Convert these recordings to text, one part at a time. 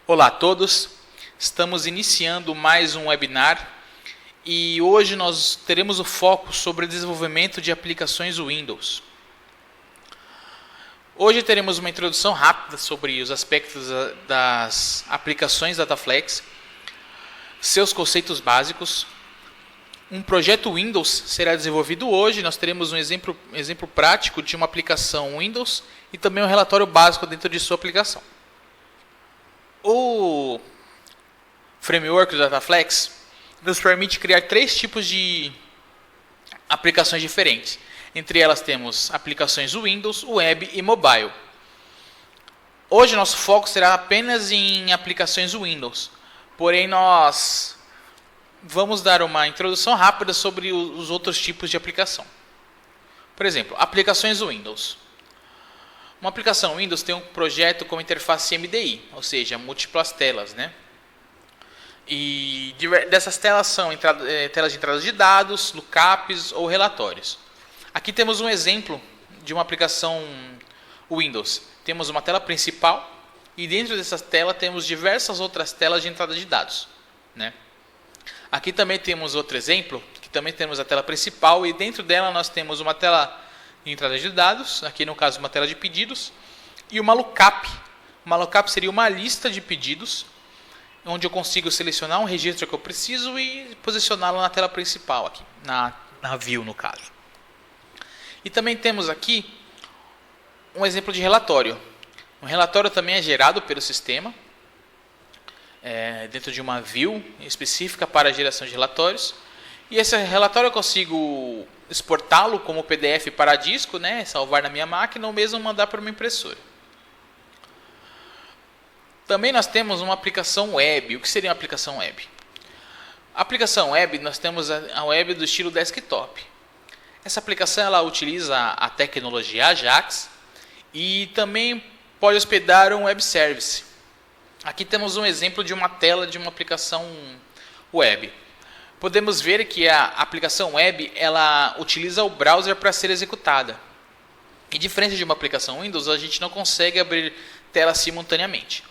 Olá a todos, estamos iniciando mais um webinar e hoje nós teremos o foco sobre o desenvolvimento de aplicações Windows. Hoje teremos uma introdução rápida sobre os aspectos das aplicações Dataflex, seus conceitos básicos. Um projeto Windows será desenvolvido hoje, nós teremos um exemplo prático de uma aplicação Windows e também um relatório básico dentro de sua aplicação. O framework do Dataflex nos permite criar três tipos de aplicações diferentes. Entre elas temos aplicações Windows, Web e Mobile. Hoje nosso foco será apenas em aplicações Windows, porém nós vamos dar uma introdução rápida sobre os outros tipos de aplicação. Por exemplo, aplicações Windows. Uma aplicação Windows tem um projeto com interface MDI, ou seja, múltiplas telas, né? E dessas telas são telas de entrada de dados, lookups ou relatórios. Aqui temos um exemplo de uma aplicação Windows. Temos uma tela principal e dentro dessa tela temos diversas outras telas de entrada de dados, né? Aqui também temos outro exemplo, que também temos a tela principal e dentro dela nós temos uma tela de entrada de dados, aqui no caso uma tela de pedidos, e uma lookup. Uma lookup seria uma lista de pedidos, onde eu consigo selecionar um registro que eu preciso e posicioná-lo na tela principal, aqui, na view no caso. E também temos aqui um exemplo de relatório. Um relatório também é gerado pelo sistema, dentro de uma view específica para a geração de relatórios. E esse relatório eu consigo exportá-lo como PDF para disco, né, salvar na minha máquina ou mesmo mandar para uma impressora. Também nós temos uma aplicação web. O que seria uma aplicação web? A aplicação web, nós temos a web do estilo desktop. Essa aplicação ela utiliza a tecnologia Ajax e também pode hospedar um web service. Aqui temos um exemplo de uma tela de uma aplicação web. Podemos ver que a aplicação web ela utiliza o browser para ser executada. E diferente de uma aplicação Windows, a gente não consegue abrir telas simultaneamente.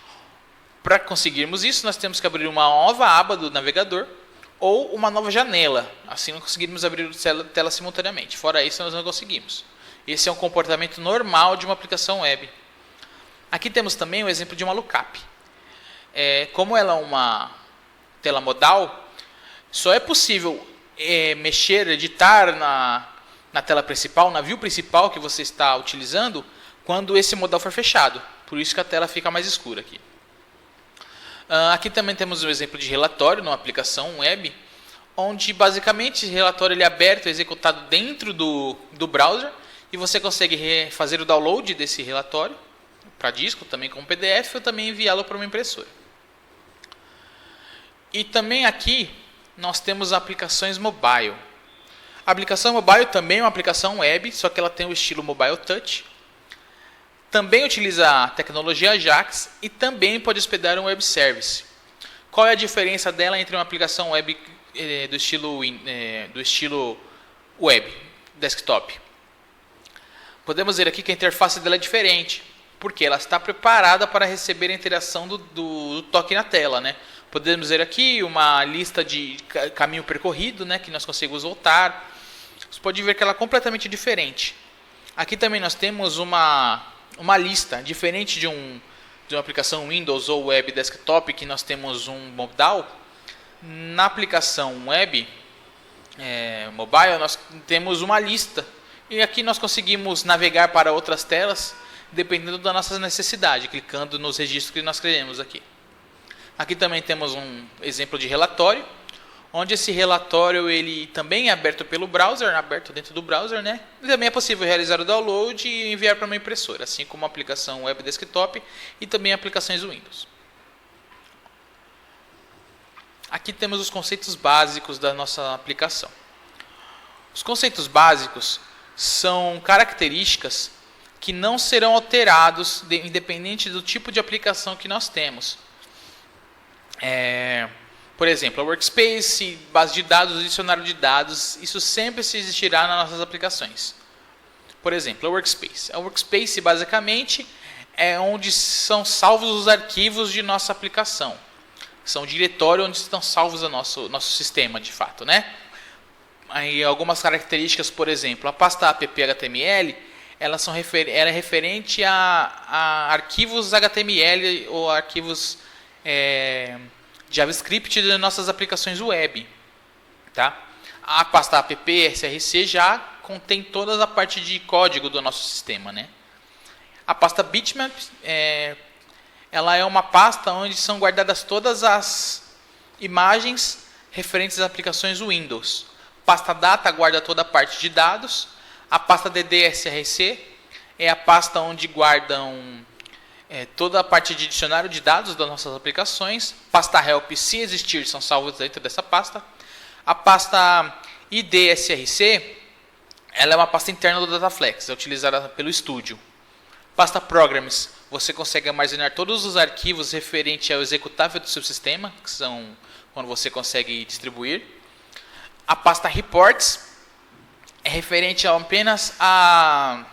Para conseguirmos isso, nós temos que abrir uma nova aba do navegador ou uma nova janela. Assim não conseguimos abrir telas simultaneamente. Fora isso, nós não conseguimos. Esse é um comportamento normal de uma aplicação web. Aqui temos também o exemplo de uma lookup. Como ela é uma tela modal, só é possível mexer, editar na tela principal, na view principal que você está utilizando, quando esse modal for fechado. Por isso que a tela fica mais escura aqui. Aqui também temos um exemplo de relatório numa aplicação web, onde basicamente esse relatório ele é aberto, executado dentro do browser, e você consegue fazer o download desse relatório para disco, também com PDF, ou também enviá-lo para uma impressora. E também aqui nós temos aplicações mobile. A aplicação mobile também é uma aplicação web, só que ela tem o estilo Mobile Touch. Também utiliza a tecnologia Ajax e também pode hospedar um web service. Qual é a diferença dela entre uma aplicação web do estilo web, desktop? Podemos ver aqui que a interface dela é diferente, porque ela está preparada para receber a interação do toque na tela, né? Podemos ver aqui uma lista de caminho percorrido, né, que nós conseguimos voltar. Você pode ver que ela é completamente diferente. Aqui também nós temos uma lista, diferente de uma aplicação Windows ou Web Desktop, que nós temos um modal. Na aplicação Web Mobile, nós temos uma lista. E aqui nós conseguimos navegar para outras telas, dependendo da nossa necessidade, clicando nos registros que nós queremos aqui. Aqui também temos um exemplo de relatório, onde esse relatório ele também é aberto pelo browser, aberto dentro do browser, né? E também é possível realizar o download e enviar para uma impressora, assim como a aplicação web desktop e também aplicações Windows. Aqui temos os conceitos básicos da nossa aplicação. Os conceitos básicos são características que não serão alterados independente do tipo de aplicação que nós temos. Por exemplo, a workspace, base de dados, dicionário de dados, isso sempre existirá nas nossas aplicações. Por exemplo, a workspace. A workspace basicamente é onde são salvos os arquivos de nossa aplicação. São o diretório onde estão salvos o nosso sistema, de fato, né? Aí, algumas características, por exemplo, a pasta app.html, ela é referente a arquivos HTML ou arquivos JavaScript de nossas aplicações web. Tá? A pasta app.src já contém toda a parte de código do nosso sistema, né? A pasta bitmap ela é uma pasta onde são guardadas todas as imagens referentes às aplicações Windows. Pasta data guarda toda a parte de dados. A pasta ddSRC é a pasta onde guardam toda a parte de dicionário de dados das nossas aplicações. Pasta help, se existir, são salvos dentro dessa pasta. A pasta IDSRC ela é uma pasta interna do Dataflex, é utilizada pelo estúdio. Pasta Programs, você consegue armazenar todos os arquivos referentes ao executável do seu sistema, que são quando você consegue distribuir. A pasta Reports é referente apenas a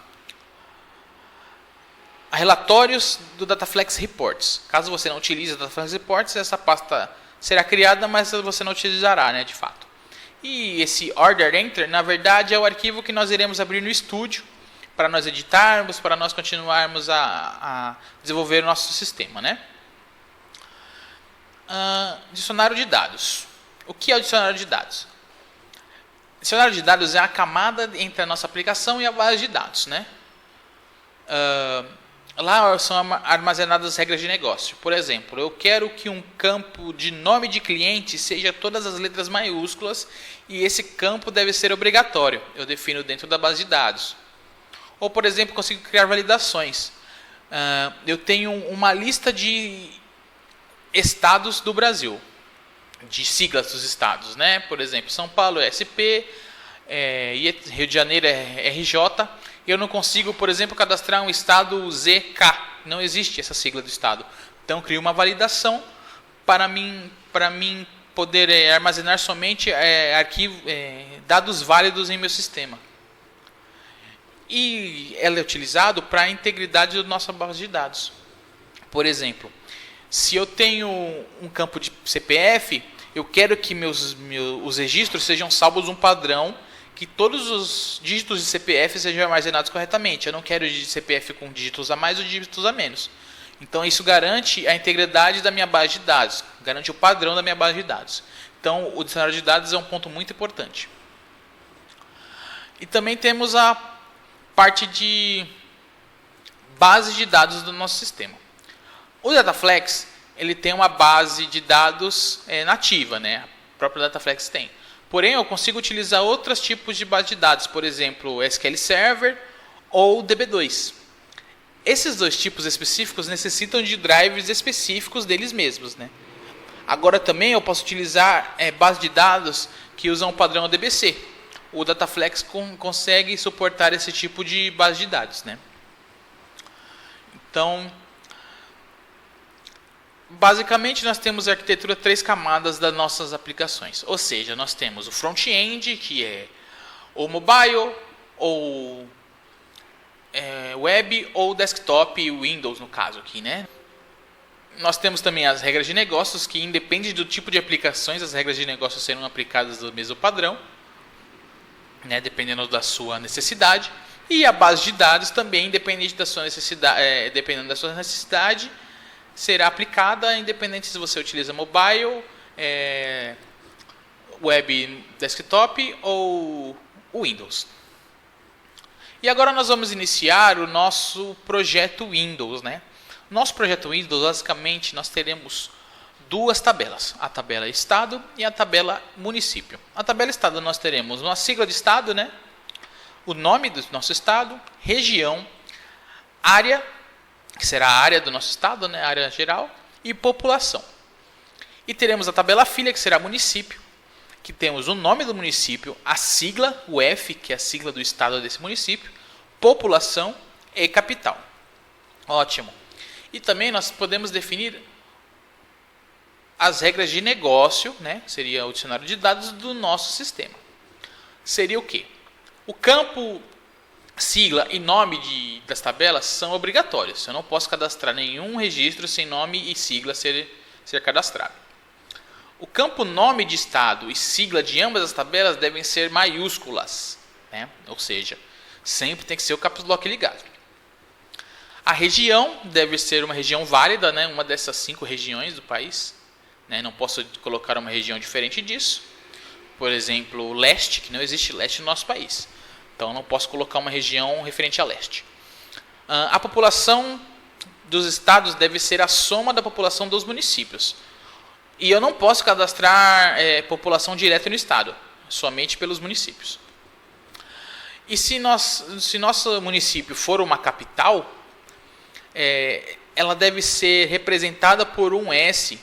relatórios do Dataflex Reports. Caso você não utilize o Dataflex Reports, essa pasta será criada, mas você não utilizará, né, de fato. E esse Order Enter, na verdade, é o arquivo que nós iremos abrir no estúdio para nós editarmos, para nós continuarmos a desenvolver o nosso sistema, né? Dicionário de dados. O que é o dicionário de dados? Dicionário de dados é a camada entre a nossa aplicação e a base de dados, né? Lá são armazenadas as regras de negócio. Por exemplo, eu quero que um campo de nome de cliente seja todas as letras maiúsculas e esse campo deve ser obrigatório. Eu defino dentro da base de dados. Ou, por exemplo, consigo criar validações. Eu tenho uma lista de estados do Brasil, de siglas dos estados, né? Por exemplo, São Paulo é SP, Rio de Janeiro é RJ. Eu não consigo, por exemplo, cadastrar um estado ZK. Não existe essa sigla do estado. Então, crio uma validação para mim poder armazenar somente dados válidos em meu sistema. E ela é utilizado para a integridade da nossa base de dados. Por exemplo, se eu tenho um campo de CPF, eu quero que os registros sejam salvos um padrão, que todos os dígitos de CPF sejam armazenados corretamente. Eu não quero de CPF com dígitos a mais ou dígitos a menos. Então isso garante a integridade da minha base de dados, garante o padrão da minha base de dados. Então o dicionário de dados é um ponto muito importante. E também temos a parte de base de dados do nosso sistema. O Dataflex ele tem uma base de dados nativa, né? O próprio Dataflex tem. Porém, eu consigo utilizar outros tipos de base de dados, por exemplo, SQL Server ou DB2. Esses dois tipos específicos necessitam de drivers específicos deles mesmos, né? Agora também eu posso utilizar base de dados que usam o padrão DBC. O Dataflex consegue suportar esse tipo de base de dados, né? Então, basicamente nós temos a arquitetura 3 camadas das nossas aplicações. Ou seja, nós temos o front-end, que é ou mobile, ou web, ou desktop, Windows no caso aqui, né? Nós temos também as regras de negócios, que independe do tipo de aplicações, as regras de negócios serão aplicadas do mesmo padrão, né, dependendo da sua necessidade. E a base de dados também, dependendo da sua necessidade, será aplicada, independente se você utiliza mobile, web, desktop ou Windows. E agora nós vamos iniciar o nosso projeto Windows, né? Nosso projeto Windows, basicamente, nós teremos 2 tabelas, a tabela Estado e a tabela Município. A tabela Estado nós teremos uma sigla de Estado, né? O nome do nosso Estado, região, área, que será a área do nosso Estado, né? Área geral, e população. E teremos a tabela Filha, que será Município, que temos o nome do município, a sigla, o F, que é a sigla do Estado desse município, população e capital. Ótimo. E também nós podemos definir as regras de negócio, né? Seria o dicionário de dados do nosso sistema. Seria o quê? O campo sigla e nome das tabelas são obrigatórios. Eu não posso cadastrar nenhum registro sem nome e sigla ser cadastrado. O campo nome de estado e sigla de ambas as tabelas devem ser maiúsculas, né? Ou seja, sempre tem que ser o caps lock ligado. A região deve ser uma região válida, né? Uma dessas 5 regiões do país, né? Não posso colocar uma região diferente disso. Por exemplo, leste, que não existe leste no nosso país. Então, não posso colocar uma região referente a leste. A população dos estados deve ser a soma da população dos municípios. E eu não posso cadastrar população direta no estado, somente pelos municípios. E se nosso município for uma capital, ela deve ser representada por um S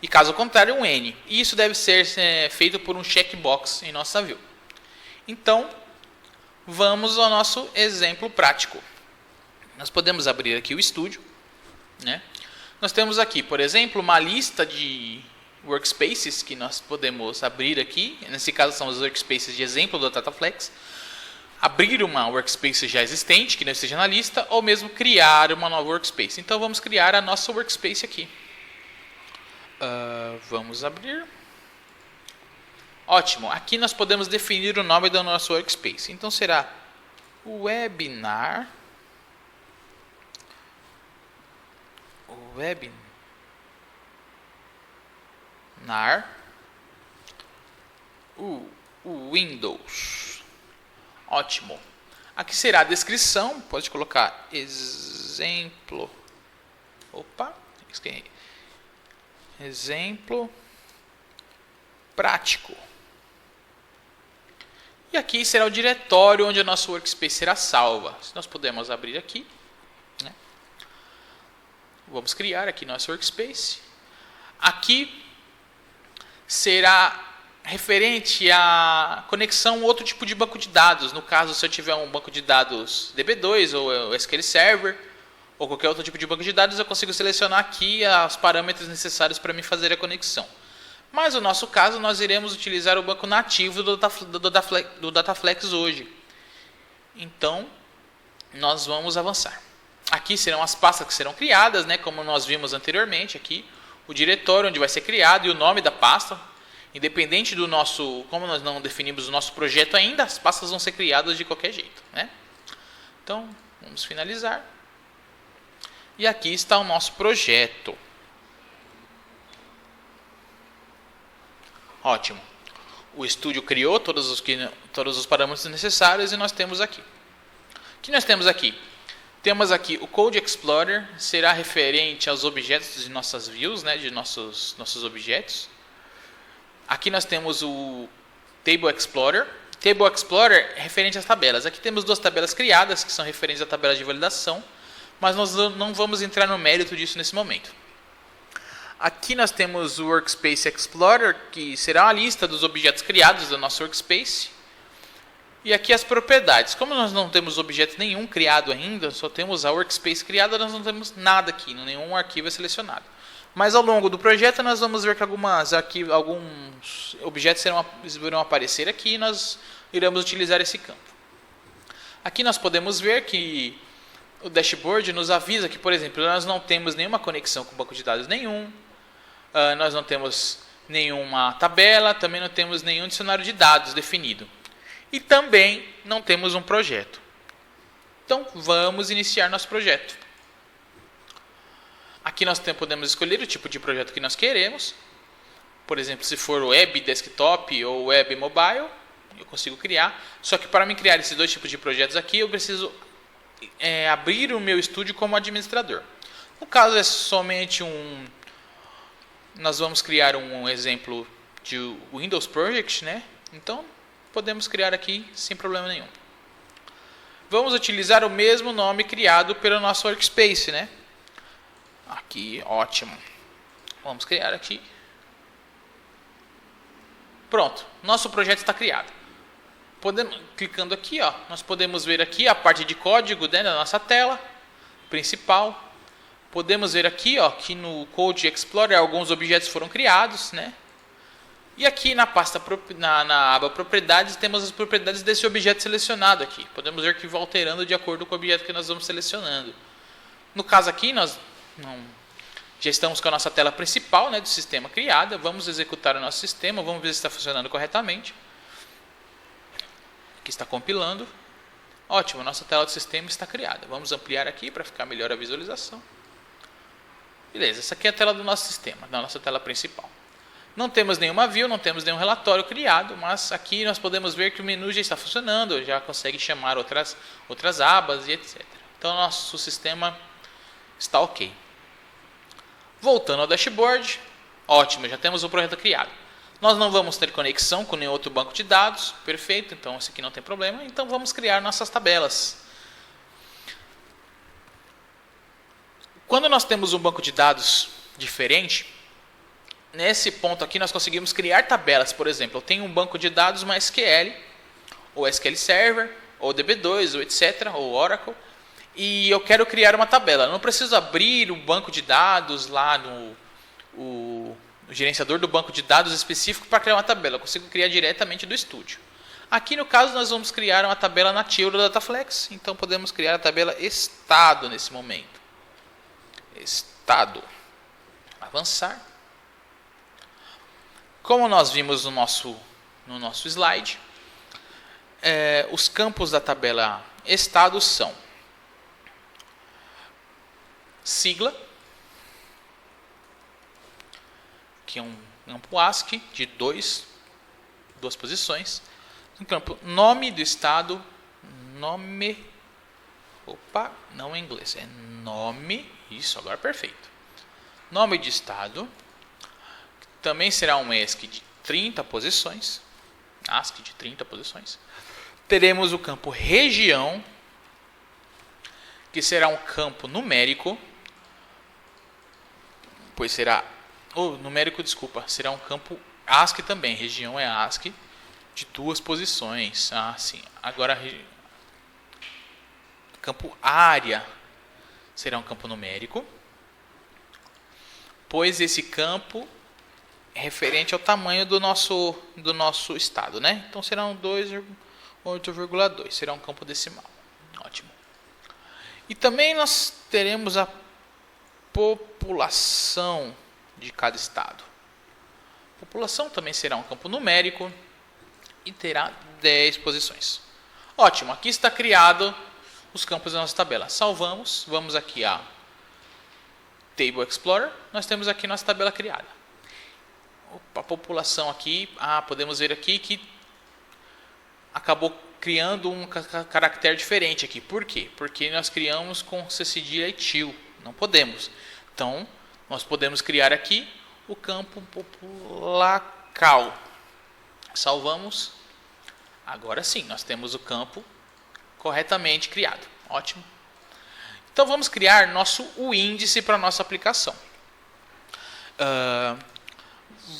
e, caso contrário, um N. E isso deve ser feito por um checkbox em nossa view. Então, vamos ao nosso exemplo prático. Nós podemos abrir aqui o estúdio, né? Nós temos aqui, por exemplo, uma lista de workspaces que nós podemos abrir aqui. Nesse caso, são os workspaces de exemplo do Dataflex. Abrir uma workspace já existente, que não esteja na lista, ou mesmo criar uma nova workspace. Então, vamos criar a nossa workspace aqui. Vamos abrir. Ótimo, aqui nós podemos definir o nome do nosso workspace. Então será webinar. Windows. Ótimo. Aqui será a descrição. Pode colocar exemplo. Exemplo prático. E aqui será o diretório onde a nossa workspace será salva. Nós podemos abrir aqui, né? Vamos criar aqui nosso workspace. Aqui será referente à conexão a outro tipo de banco de dados. No caso, se eu tiver um banco de dados DB2 ou SQL Server ou qualquer outro tipo de banco de dados, eu consigo selecionar aqui os parâmetros necessários para me fazer a conexão. Mas no nosso caso, nós iremos utilizar o banco nativo do Dataflex hoje. Então, nós vamos avançar. Aqui serão as pastas que serão criadas, né? Como nós vimos anteriormente aqui. O diretório onde vai ser criado e o nome da pasta. Independente do nosso... Como nós não definimos o nosso projeto ainda, as pastas vão ser criadas de qualquer jeito, né? Então, vamos finalizar. E aqui está o nosso projeto. Ótimo. O estúdio criou todos os parâmetros necessários e nós temos aqui. O que nós temos aqui? Temos aqui o Code Explorer, será referente aos objetos de nossas views, né, de nossos objetos. Aqui nós temos o Table Explorer. Table Explorer é referente às tabelas. Aqui temos 2 tabelas criadas que são referentes à tabela de validação, mas nós não vamos entrar no mérito disso nesse momento. Aqui nós temos o Workspace Explorer, que será a lista dos objetos criados do nosso Workspace. E aqui as propriedades. Como nós não temos objeto nenhum criado ainda, só temos a Workspace criada, nós não temos nada aqui, nenhum arquivo é selecionado. Mas ao longo do projeto nós vamos ver que alguns objetos irão aparecer aqui e nós iremos utilizar esse campo. Aqui nós podemos ver que o dashboard nos avisa que, por exemplo, nós não temos nenhuma conexão com o banco de dados nenhum. Nós não temos nenhuma tabela, também não temos nenhum dicionário de dados definido. E também não temos um projeto. Então, vamos iniciar nosso projeto. Aqui nós podemos escolher o tipo de projeto que nós queremos. Por exemplo, se for web desktop ou web mobile, eu consigo criar. Só que para mim criar esses 2 tipos de projetos aqui, eu preciso abrir o meu estúdio como administrador. No caso, é somente nós vamos criar um exemplo de Windows Project, né? Então, podemos criar aqui sem problema nenhum. Vamos utilizar o mesmo nome criado pelo nosso Workspace, né? Aqui, ótimo. Vamos criar aqui. Pronto, nosso projeto está criado. Clicando aqui, ó, nós podemos ver aqui a parte de código, né, da nossa tela principal. Podemos ver aqui, ó, que no Code Explorer alguns objetos foram criados, né? E aqui na pasta na aba propriedades temos as propriedades desse objeto selecionado aqui. Podemos ver que vai alterando de acordo com o objeto que nós vamos selecionando. No caso aqui nós já estamos com a nossa tela principal, né, do sistema criada. Vamos executar o nosso sistema, vamos ver se está funcionando corretamente. Aqui está compilando. Ótimo, nossa tela do sistema está criada. Vamos ampliar aqui para ficar melhor a visualização. Beleza, essa aqui é a tela do nosso sistema, da nossa tela principal. Não temos nenhuma view, não temos nenhum relatório criado, mas aqui nós podemos ver que o menu já está funcionando, já consegue chamar outras abas e etc. Então, nosso sistema está ok. Voltando ao dashboard, ótimo, já temos o projeto criado. Nós não vamos ter conexão com nenhum outro banco de dados, perfeito, então esse aqui não tem problema. Então, vamos criar nossas tabelas. Quando nós temos um banco de dados diferente, nesse ponto aqui nós conseguimos criar tabelas. Por exemplo, eu tenho um banco de dados MySQL, ou SQL Server, ou DB2, ou etc., ou Oracle, e eu quero criar uma tabela. Eu não preciso abrir o banco de dados lá no gerenciador do banco de dados específico para criar uma tabela. Eu consigo criar diretamente do estúdio. Aqui no caso nós vamos criar uma tabela nativa do Dataflex, então podemos criar a tabela estado nesse momento. Estado. Avançar. Como nós vimos no nosso slide, os campos da tabela estado são sigla, que é um campo ASCII de duas posições. Um campo nome do estado, nome, não em inglês, é nome, isso, agora perfeito. Nome de estado, também será um ASCII de 30 posições, ASCII de 30 posições. Teremos o campo região, que será um campo numérico, pois será, será um campo ASCII também, região é ASCII, de 2 posições. Sim. Agora, campo área será um campo numérico, pois esse campo é referente ao tamanho do nosso estado, né? Então será um 8,2, será um campo decimal. Ótimo. E também nós teremos a população de cada estado. A população também será um campo numérico e terá 10 posições. Ótimo, aqui está criado os campos da nossa tabela. Salvamos, vamos aqui a Table Explorer, nós temos aqui nossa tabela criada. A população aqui, podemos ver aqui que acabou criando um caractere diferente aqui. Por quê? Porque nós criamos com cedilha e til, não podemos. Então, nós podemos criar aqui o campo populacal. Salvamos. Agora sim, nós temos o campo corretamente criado. Ótimo. Então, vamos criar o índice para a nossa aplicação.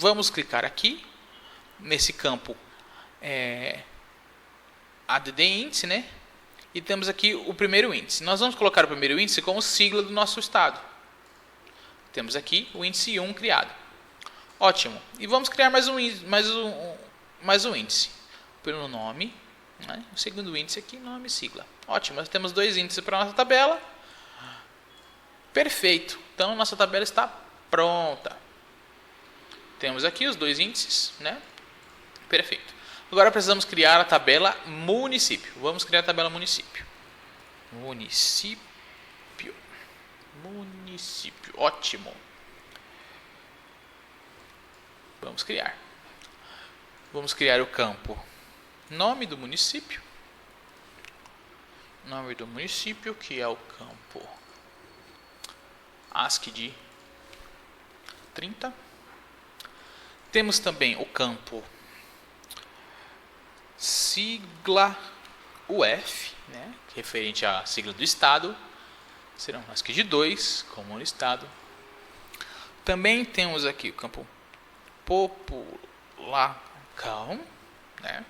Vamos clicar aqui, nesse campo add índice, né? E temos aqui o primeiro índice. Nós vamos colocar o primeiro índice como sigla do nosso estado. Temos aqui o índice 1 criado. Ótimo. E vamos criar mais um índice. Pelo nome, né? O segundo índice aqui, nome e sigla. Ótimo. Nós temos 2 índices para a nossa tabela. Perfeito. Então, nossa tabela está pronta. Temos aqui os 2 índices, né? Perfeito. Agora precisamos criar a tabela município. Vamos criar a tabela município. Município. Ótimo. Vamos criar. Vamos criar o campo nome do município. Nome do município, que é o campo ASCII de 30. Temos também o campo sigla UF, né, referente à sigla do estado. Será um ASCII de 2, como no estado. Também temos aqui o campo populacal, né,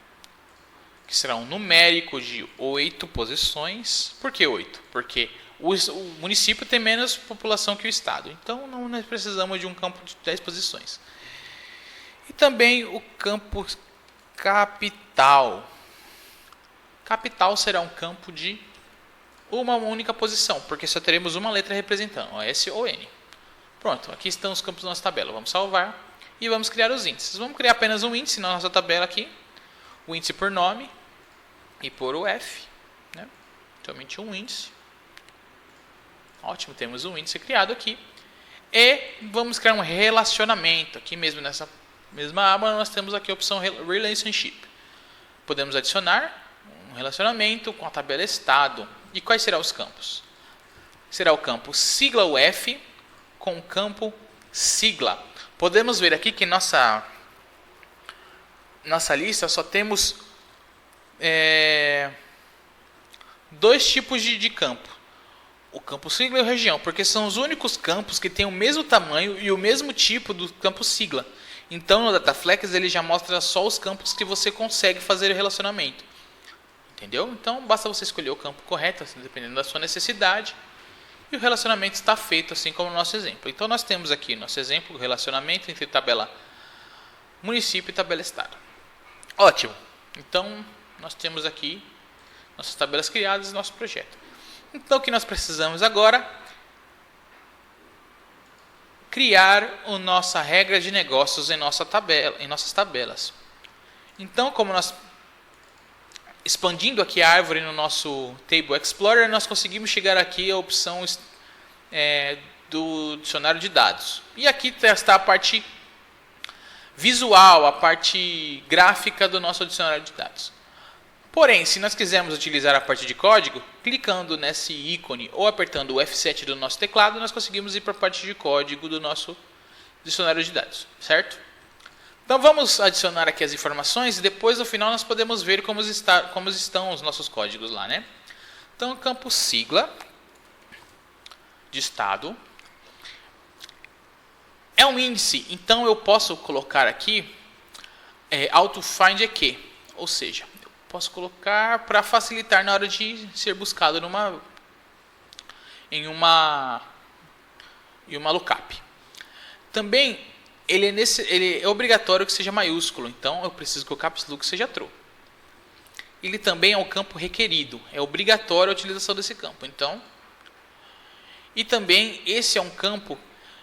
que será um numérico de 8 posições. Por que 8? Porque o município tem menos população que o estado. Então, não precisamos de um campo de 10 posições. E também o campo capital. Capital será um campo de uma única posição, porque só teremos uma letra representando, o S ou N. Pronto, aqui estão os campos da nossa tabela. Vamos salvar e vamos criar os índices. Vamos criar apenas um índice na nossa tabela aqui. O índice por nome e por o F. Né? Somente um índice. Ótimo, temos um índice criado aqui. E vamos criar um relacionamento. Aqui mesmo nessa mesma aba nós temos aqui a opção Relationship. Podemos adicionar um relacionamento com a tabela estado. E quais serão os campos? Será o campo sigla UF com o campo sigla. Podemos ver aqui que nossa lista só temos dois tipos de campo. O campo sigla e o região, porque são os únicos campos que têm o mesmo tamanho e o mesmo tipo do campo sigla. Então no Dataflex ele já mostra só os campos que você consegue fazer o relacionamento. Entendeu? Então basta você escolher o campo correto, assim, dependendo da sua necessidade. E o relacionamento está feito assim como no nosso exemplo. Então nós temos aqui nosso exemplo, o relacionamento entre tabela município e tabela estado. Ótimo. Então nós temos aqui nossas tabelas criadas e nosso projeto. Então o que nós precisamos agora? Criar a nossa regra de negócios em nossas tabelas. Então, como nós expandindo aqui a árvore no nosso Table Explorer, nós conseguimos chegar aqui à opção do dicionário de dados. E aqui está a parte visual, a parte gráfica do nosso dicionário de dados. Porém, se nós quisermos utilizar a parte de código, clicando nesse ícone ou apertando o F7 do nosso teclado, nós conseguimos ir para a parte de código do nosso dicionário de dados, certo? Então vamos adicionar aqui as informações e depois no final nós podemos ver como estão os nossos códigos lá, né? Então o campo sigla de estado é um índice, então eu posso colocar aqui auto find EQ, ou seja, eu posso colocar para facilitar na hora de ser buscado em uma lookup. Também ele é obrigatório que seja maiúsculo, então eu preciso que o caps lock seja true. Ele também é um campo requerido, é obrigatório a utilização desse campo. Então, e também esse é um campo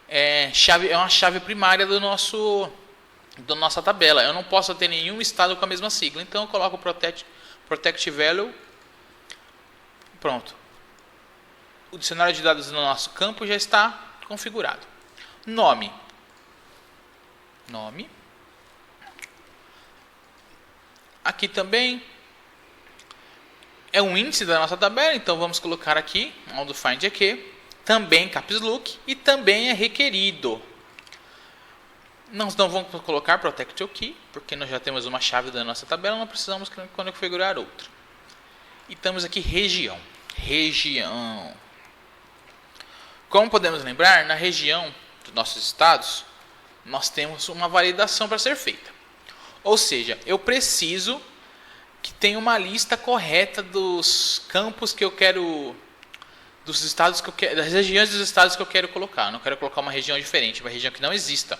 é uma chave primária da nossa tabela. Eu não posso ter nenhum estado com a mesma sigla, então eu coloco protect value. Pronto. O dicionário de dados no nosso campo já está configurado. Nome. Aqui também é um índice da nossa tabela, então vamos colocar aqui onde find aqui, também caps lock e também é requerido. Nós não vamos colocar protect key, porque nós já temos uma chave da nossa tabela, não precisamos configurar outra. E temos aqui região. Como podemos lembrar, na região dos nossos estados, nós temos uma validação para ser feita. Ou seja, eu preciso que tenha uma lista correta dos campos que eu quero, dos estados que eu quero, das regiões dos estados que eu quero colocar. Eu não quero colocar uma região diferente, uma região que não exista.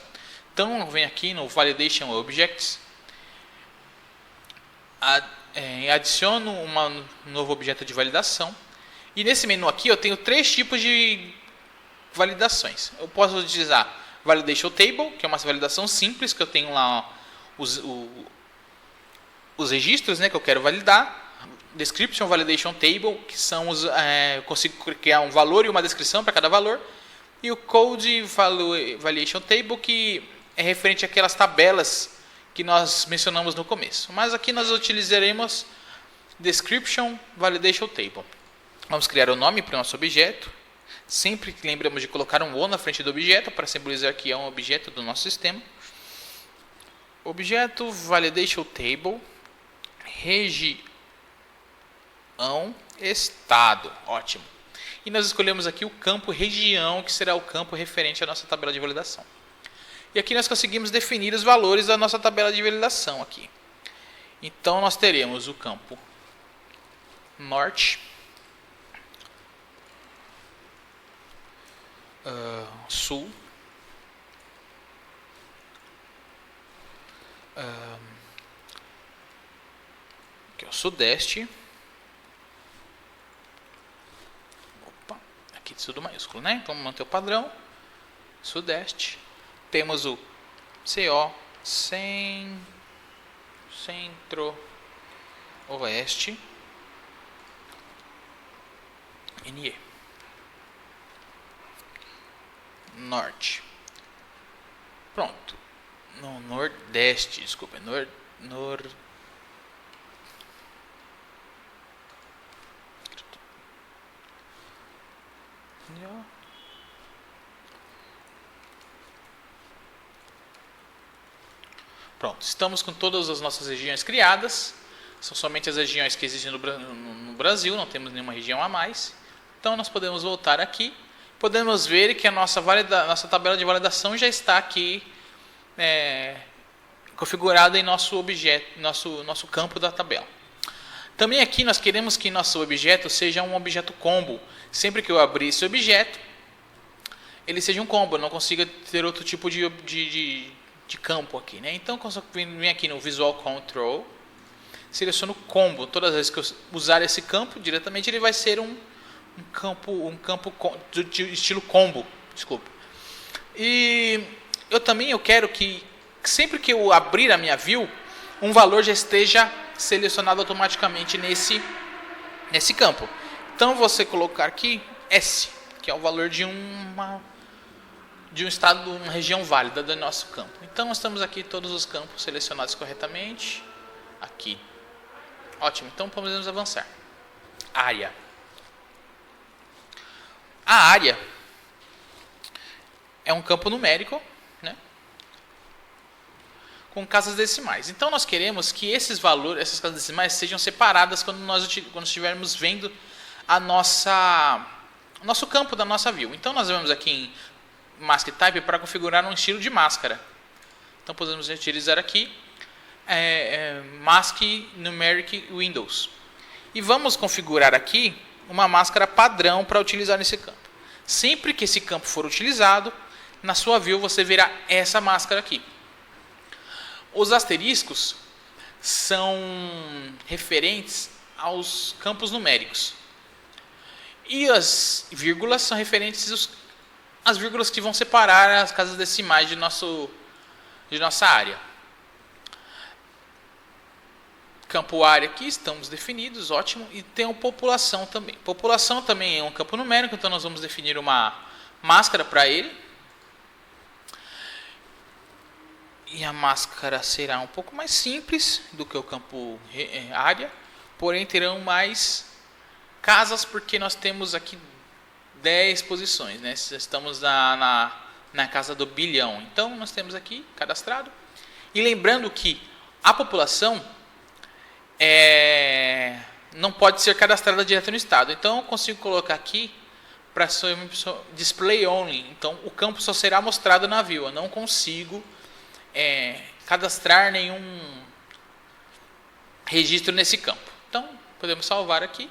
Então, eu venho aqui no Validation Objects, adiciono um novo objeto de validação. E nesse menu aqui eu tenho três tipos de validações. Eu posso utilizar Validation Table, que é uma validação simples, que eu tenho lá os registros, né, que eu quero validar. Description Validation Table, que são eu consigo criar um valor e uma descrição para cada valor. E o Code Validation Table, que é referente àquelas tabelas que nós mencionamos no começo. Mas aqui nós utilizaremos Description Validation Table. Vamos criar o nome para o nosso objeto. Sempre que lembramos de colocar um O na frente do objeto, para simbolizar que é um objeto do nosso sistema. Objeto Validation Table, região, estado. Ótimo. E nós escolhemos aqui o campo região, que será o campo referente à nossa tabela de validação. E aqui nós conseguimos definir os valores da nossa tabela de validação aqui. Então nós teremos o campo norte, sul, Sudeste. Opa, aqui tudo maiúsculo, né? Então vamos manter o padrão. Sudeste. Temos o CO, Centro-Oeste. NE. Norte. Pronto. No Nordeste, desculpa. Pronto, estamos com todas as nossas regiões criadas. São somente as regiões que existem no Brasil, não temos nenhuma região a mais. Então nós podemos voltar aqui. Podemos ver que a nossa tabela de validação já está aqui configurada em nosso objeto, nosso campo da tabela. Também aqui nós queremos que nosso objeto seja um objeto combo. Sempre que eu abrir esse objeto, ele seja um combo, eu não consiga ter outro tipo de campo aqui, né? Então, quando eu venho aqui no Visual Control, seleciono combo. Todas as vezes que eu usar esse campo, diretamente ele vai ser um campo de estilo combo. Desculpa. E eu quero que sempre que eu abrir a minha view, um valor já esteja selecionado automaticamente nesse campo. Então, você colocar aqui S, que é o valor de um estado, uma região válida do nosso campo. Então, nós temos aqui todos os campos selecionados corretamente. Aqui. Ótimo, então podemos avançar. Área. A área é um campo numérico, né, com casas decimais. Então, nós queremos que esses valores, essas casas decimais, sejam separadas quando estivermos vendo nosso campo da nossa view. Então, nós vamos aqui em Mask Type para configurar um estilo de máscara. Então, podemos utilizar aqui Mask Numeric Windows. E vamos configurar aqui uma máscara padrão para utilizar nesse campo. Sempre que esse campo for utilizado, na sua view você verá essa máscara aqui. Os asteriscos são referentes aos campos numéricos. E as vírgulas são referentes às vírgulas que vão separar as casas decimais de nossa área. Campo área aqui, estamos definidos, ótimo. E tem a população também. População também é um campo numérico, então nós vamos definir uma máscara para ele. E a máscara será um pouco mais simples do que o campo área, porém terão mais casas, porque nós temos aqui 10 posições, né? Estamos na casa do bilhão. Então, nós temos aqui cadastrado. E lembrando que a população não pode ser cadastrada direto no estado. Então, eu consigo colocar aqui para display only. Então, o campo só será mostrado na view. Eu não consigo cadastrar nenhum registro nesse campo. Então, podemos salvar aqui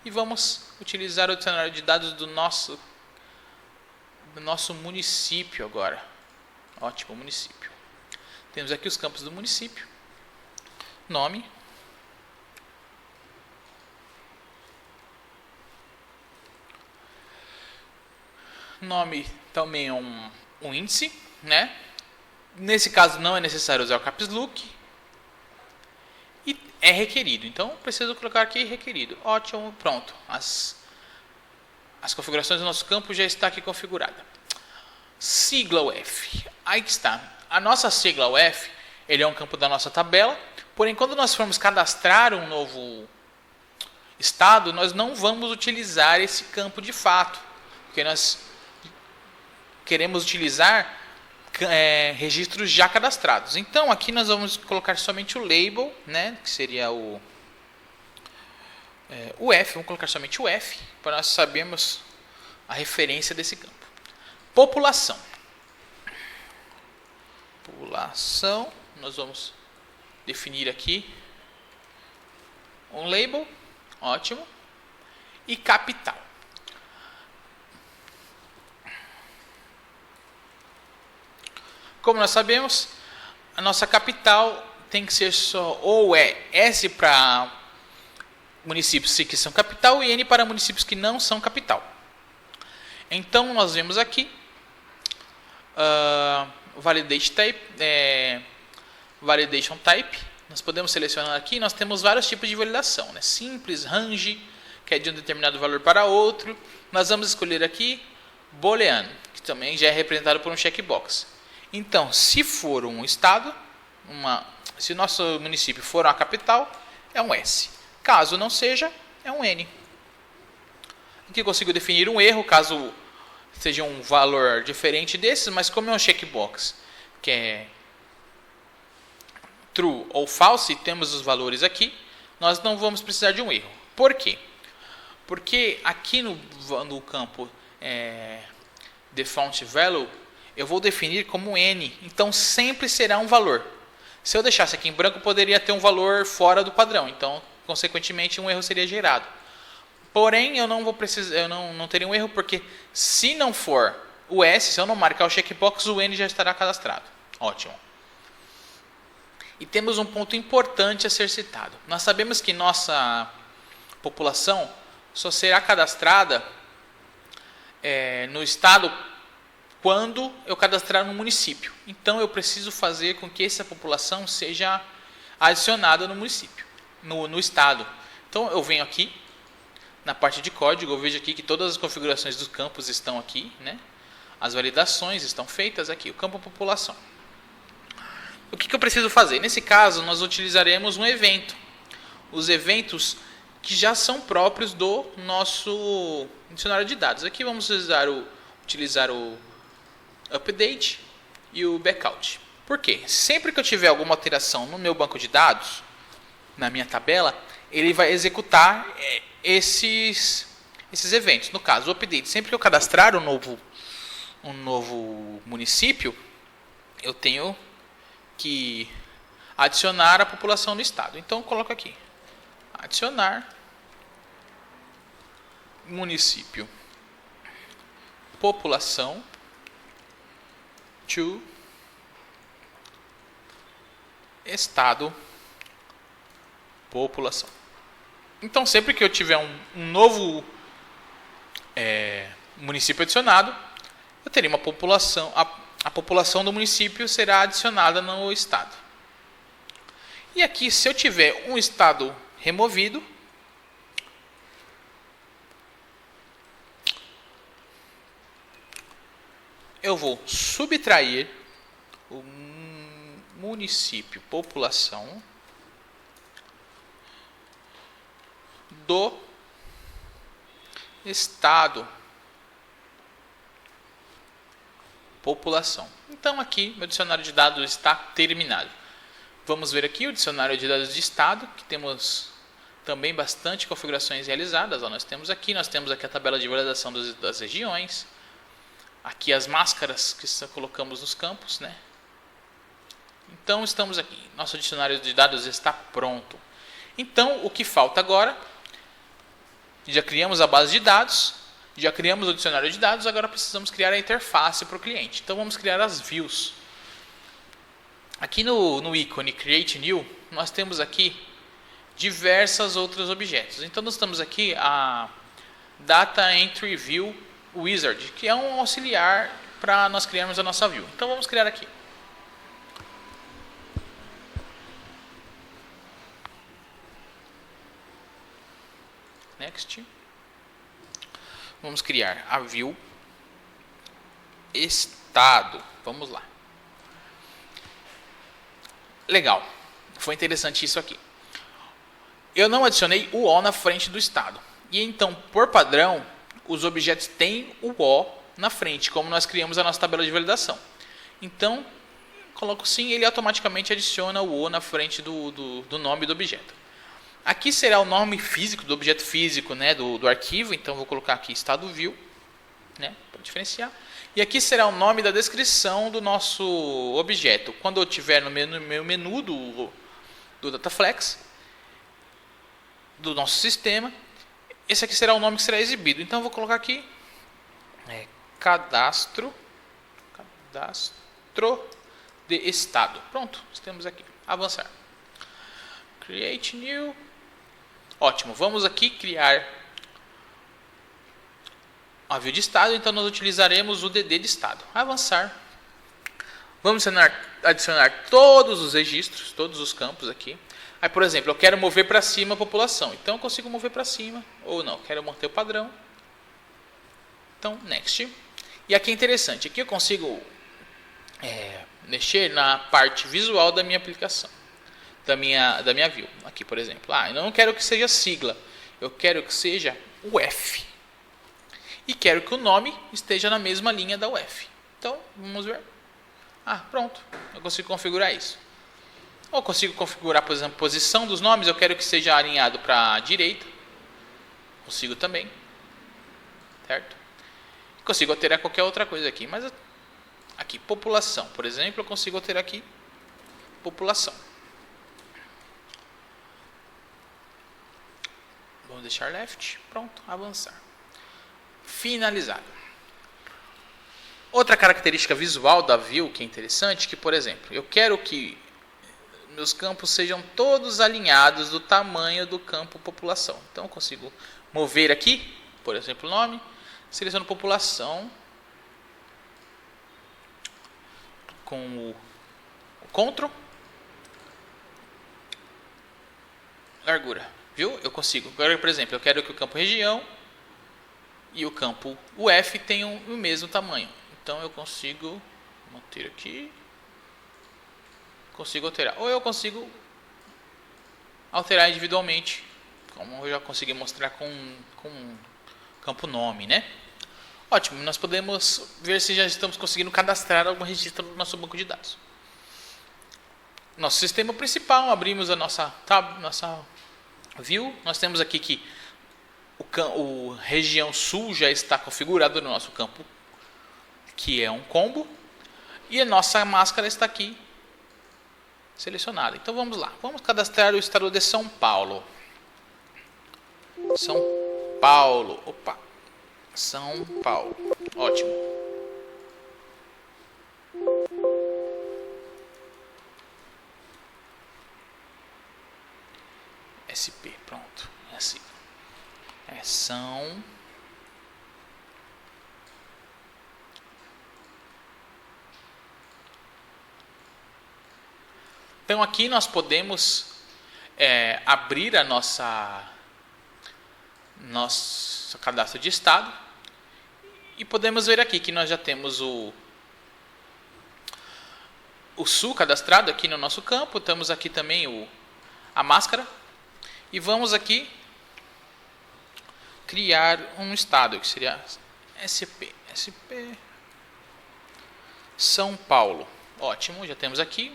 e vamos utilizar o dicionário de dados do nosso município agora. Ótimo, município. Temos aqui os campos do município. Nome. Nome também é um índice, né? Nesse caso não é necessário usar o caps look. E é requerido. Então, preciso colocar aqui requerido. Ótimo, pronto. As configurações do nosso campo já está aqui configurada. Sigla UF. Aí que está. A nossa sigla UF, ele é um campo da nossa tabela. Porém, quando nós formos cadastrar um novo estado, nós não vamos utilizar esse campo de fato. Porque nós queremos utilizar registros já cadastrados. Então, aqui nós vamos colocar somente o label, né, que seria o F. Vamos colocar somente o F, para nós sabermos a referência desse campo. População. População. Nós vamos definir aqui um label. Ótimo. E capital. Como nós sabemos, a nossa capital tem que ser só ou S para municípios que são capital e N para municípios que não são capital. Então, nós vemos aqui validation type. Nós podemos selecionar aqui, nós temos vários tipos de validação, né? Simples, range, que é de um determinado valor para outro. Nós vamos escolher aqui booleano, que também já é representado por um checkbox. Então, se for um estado, se o nosso município for uma capital, é um S. Caso não seja, é um N. Aqui eu consigo definir um erro, caso seja um valor diferente desses, mas como é um checkbox, que é true ou false, temos os valores aqui, nós não vamos precisar de um erro. Por quê? Porque aqui no campo default value, eu vou definir como N, então sempre será um valor. Se eu deixasse aqui em branco, poderia ter um valor fora do padrão, então, consequentemente, um erro seria gerado. Porém, eu não vou precisar, eu não teria um erro, porque se não for o S, se eu não marcar o checkbox, o N já estará cadastrado. Ótimo. E temos um ponto importante a ser citado. Nós sabemos que nossa população só será cadastrada no estado quando eu cadastrar no município. Então, eu preciso fazer com que essa população seja adicionada no município, no estado. Então, eu venho aqui, na parte de código, eu vejo aqui que todas as configurações dos campos estão aqui, né? As validações estão feitas aqui, o campo população. O que eu preciso fazer? Nesse caso, nós utilizaremos um evento. Os eventos que já são próprios do nosso dicionário de dados. Aqui vamos utilizar o update e o backout. Por quê? Sempre que eu tiver alguma alteração no meu banco de dados, na minha tabela, ele vai executar esses eventos. No caso, o update, sempre que eu cadastrar um novo município, eu tenho que adicionar a população do estado. Então, eu coloco aqui, adicionar município, população, to estado, população. Então, sempre que eu tiver um novo município adicionado, eu terei uma população, a população do município será adicionada no estado. E aqui, se eu tiver um estado removido, eu vou subtrair o município população do estado população. Então aqui meu dicionário de dados está terminado. Vamos ver aqui o dicionário de dados de estado, que temos também bastante configurações realizadas. Nós temos aqui a tabela de validação das regiões. Aqui as máscaras que colocamos nos campos, né? Então estamos aqui. Nosso dicionário de dados está pronto. Então o que falta agora? Já criamos a base de dados, já criamos o dicionário de dados, agora precisamos criar a interface para o cliente. Então vamos criar as views. Aqui no ícone Create New, nós temos aqui diversos outros objetos. Então nós temos aqui a Data Entry View Wizard, que é um auxiliar para nós criarmos a nossa view. Então vamos criar aqui. Next. Vamos criar a view estado. Vamos lá. Legal. Foi interessante isso aqui. Eu não adicionei o O na frente do estado. E então, por padrão, os objetos têm o O na frente, como nós criamos a nossa tabela de validação. Então, coloco sim, ele automaticamente adiciona o O na frente do nome do objeto. Aqui será o nome físico do objeto físico, né, do arquivo. Então, vou colocar aqui estado view, né, para diferenciar. E aqui será o nome da descrição do nosso objeto. Quando eu tiver no meu menu do Dataflex, do nosso sistema, esse aqui será o nome que será exibido. Então, eu vou colocar aqui cadastro de estado. Pronto, estamos aqui. Avançar. Create new. Ótimo, vamos aqui criar a view de estado, então nós utilizaremos o DD de estado. Avançar. Vamos adicionar todos os registros, todos os campos aqui. Aí, por exemplo, eu quero mover para cima a população. Então eu consigo mover para cima, ou não, quero manter o padrão. Então, next. E aqui é interessante, aqui eu consigo mexer na parte visual da minha aplicação, da minha view. Aqui, por exemplo, eu não quero que seja sigla, eu quero que seja UF. E quero que o nome esteja na mesma linha da UF. Então, vamos ver. Pronto, eu consigo configurar isso. Ou consigo configurar, por exemplo, a posição dos nomes, eu quero que seja alinhado para a direita. Consigo também. Certo? Consigo alterar qualquer outra coisa aqui, mas aqui, população, por exemplo, eu consigo alterar aqui, população. Vamos deixar left, pronto, avançar. Finalizado. Outra característica visual da view que é interessante, que por exemplo, eu quero que meus campos sejam todos alinhados do tamanho do campo população. Então eu consigo mover aqui, por exemplo, nome, seleciono população com o Ctrl, largura, viu? Eu consigo. Agora, por exemplo, eu quero que o campo região e o campo UF tenham o mesmo tamanho. Então eu consigo manter aqui, consigo alterar, ou eu consigo alterar individualmente, como eu já consegui mostrar com campo nome, né? Ótimo, nós podemos ver se já estamos conseguindo cadastrar algum registro no nosso banco de dados. Nosso sistema principal, abrimos a nossa view, nós temos aqui que o região sul já está configurado no nosso campo, que é um combo, e a nossa máscara está aqui selecionada. Então vamos lá, vamos cadastrar o estado de São Paulo. São Paulo, São Paulo, ótimo. SP, pronto, é assim. São Então aqui nós podemos abrir a nosso cadastro de estado e podemos ver aqui que nós já temos o sul cadastrado aqui no nosso campo, temos aqui também a máscara e vamos aqui criar um estado que seria SP São Paulo. Ótimo, já temos aqui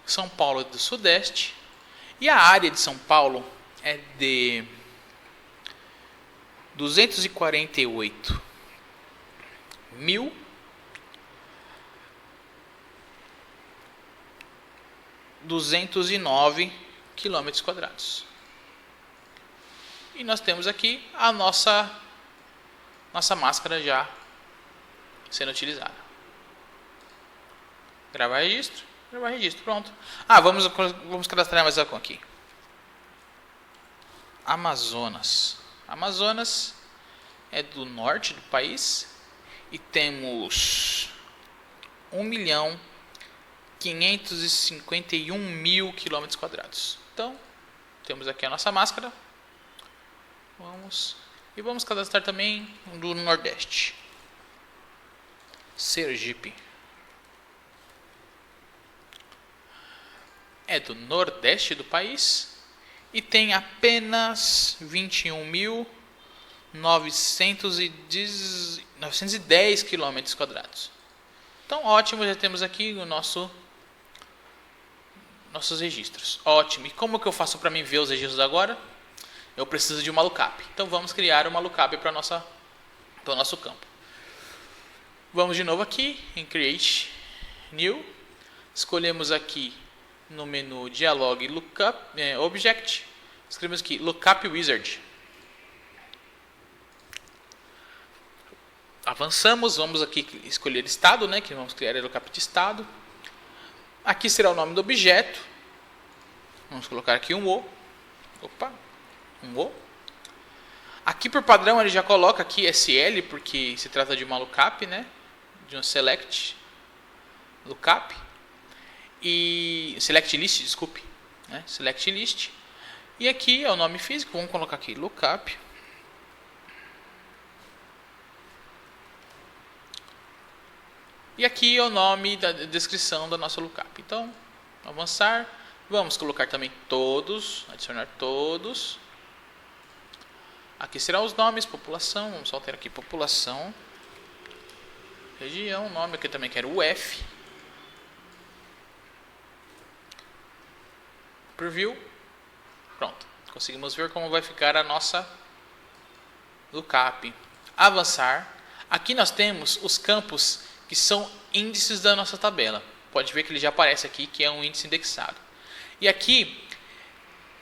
São Paulo do Sudeste e a área de São Paulo é de 248.209 quilômetros quadrados. E nós temos aqui a nossa máscara já sendo utilizada. Gravar registro, pronto. Vamos cadastrar mais algo aqui. Amazonas é do norte do país e temos 1.551.000 quilômetros quadrados. Então, temos aqui a nossa máscara. Vamos cadastrar também do Nordeste. Sergipe. É do Nordeste do país e tem apenas 21.910 quilômetros quadrados. Então, ótimo, já temos aqui nossos registros. Ótimo. E como que eu faço para mim ver os registros agora? Eu preciso de uma lookup. Então, vamos criar uma lookup para o nosso campo. Vamos de novo aqui em Create New. Escolhemos aqui no menu Dialog Lookup Object. Escrevemos aqui Lookup Wizard. Avançamos, vamos aqui escolher estado, que vamos criar o lookup de estado. Aqui será o nome do objeto. Vamos colocar aqui um O. um O. Aqui por padrão ele já coloca aqui SL, porque se trata de uma lookup, né? De um select lookup. E select list, desculpe, né? Select list. E aqui é o nome físico, vamos colocar aqui lookup. E aqui é o nome da descrição da nossa lookup. Então, avançar. Vamos colocar também todos, adicionar todos. Aqui serão os nomes, população. Vamos alterar aqui população. Região, nome aqui também quero o F. Preview. Pronto. Conseguimos ver como vai ficar a nossa lookup. Avançar. Aqui nós temos os campos que são índices da nossa tabela. Pode ver que ele já aparece aqui, que é um índice indexado. E aqui